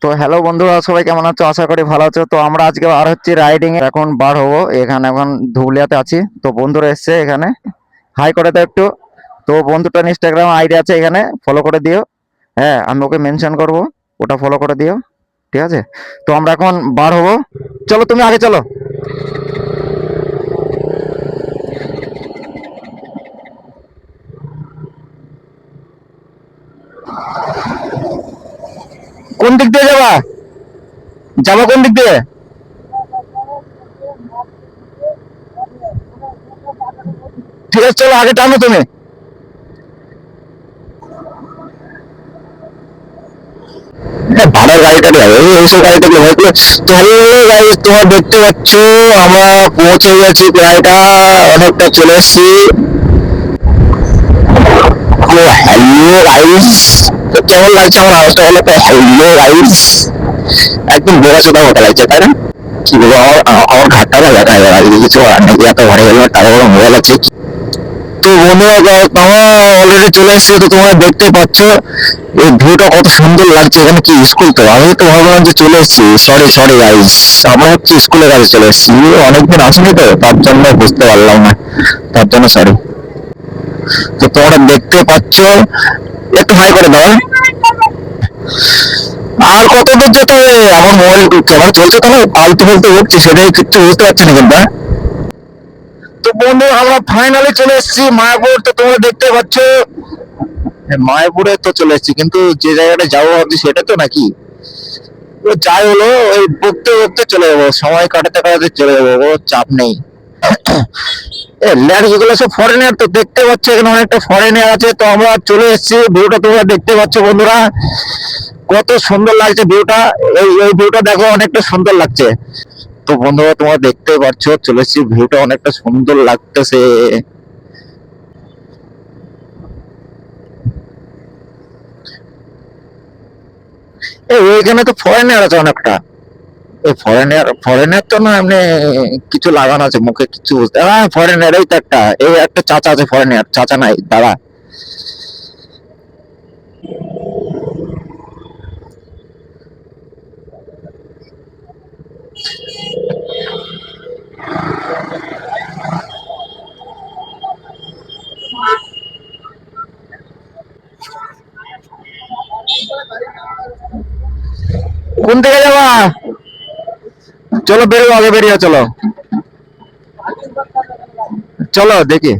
তো হ্যালো বন্ধুরা, সবাই কেমন আছো? আশা করি ভালো আছো। তো আমরা আজকে বার হচ্ছি রাইডিং এ, এখন বার হবো। এখানে এখন ধুবুলিয়াতে আছি। তো বন্ধুরা এসছে এখানে, হাই করে দাও একটু। তো বন্ধুটার ইনস্টাগ্রাম আইডি আছে, এখানে ফলো করে দিও। হ্যাঁ, আমি ওকে মেনশন করব, ওটা ফলো করে দিও। ঠিক আছে, তো আমরা এখন বার হবো। চলো তুমি আগে চলো। কোন দিক দিয়ে যাবা? যাবা কোন দিক দিয়ে? ঠিক আছে, চলো আগে টানো তুমি। হ্যাঁ, ভাড়ার গাড়িটা যাবে, এইসব গাড়িটা কি হয়তো। তো হ্যালো গাইস, তোমরা দেখতে পাচ্ছ আমরা পৌঁছে গেছি, প্রায়টা অনেকটা চলে এসেছি। তো হ্যালো গাইস, তো কেমন লাগছে আমার আওয়াজটা বলো তো? হ্যালো গাইস, একদম বোকা চোদা মতো লাগছে, তাই না? কি বলবো, আমার ঘাটটা না দেখা যায় আজকে কিছু করার নেই, এত ঘরে গেলে তার বড় মোবাইল আছে। তো বন্ধুরা, আমরা অলরেডি চলে এসেছি। তো তোমরা দেখতে পাচ্ছ এই ভিউটা কত সুন্দর লাগছে। এখানে কি স্কুল? তো আমি তো ভাবলাম যে চলে এসেছি, সরি সরি গাইস, আমরা হচ্ছে স্কুলের কাছে চলে এসেছি। অনেকদিন আসেনি তো, তার জন্য বুঝতে পারলাম না, তার জন্য সরি। তো তোমরা দেখতে পাচ্ছ, একটু হাই করে দাও। আর কত দূর যেতে হবে? আমার মোবাইল ক্যামেরা চলছে তো, ফালতু ফালতু উঠছে, সেটাই কিচ্ছু বুঝতে পারছি না কিন্তু। তো বন্ধু, আমরা ফাইনালি চলে এসেছি মায়াপুর। তো তোমরা দেখতে পাচ্ছ মায়াপুরে তো চলে এসেছি, কিন্তু যে জায়গাটা যাবো ভাবছি সেটা তো নাকি। তো যাই হলো, ওই বকতে বকতে চলে যাবো, সময় কাটাতে কাটাতে চলে যাবো, ও চাপ নেই। যেগুলো সব ফরেনার, তো দেখতে পাচ্ছ এখানে অনেকটা ফরেনার আছে। তো আমরা চলে এসেছি, ভিউটা তোমরা দেখতে পাচ্ছ বন্ধুরা, কত সুন্দর লাগছে ভিউটা। এই এই ভিউটা দেখো, অনেকটা সুন্দর লাগছে। তো বন্ধুরা তোমরা দেখতে পাচ্ছ, চলে এসেছি, ভিউটা অনেকটা সুন্দর লাগতেছে। ওইখানে তো ফরেনার আছে অনেকটা। এই ফরেনার ফরেনার তো না, এমনি কিছু লাগানো আছে মুখে, কিছু বুঝতে। হ্যাঁ, ফরেনার, এই তো একটা, এই একটা চাচা আছে, ফরেনার চাচা নাই দাদা। কোন দিকে যাবা? চলো বেরিয়ে, আগে বেরিয়ে চলো, চলো দেখি।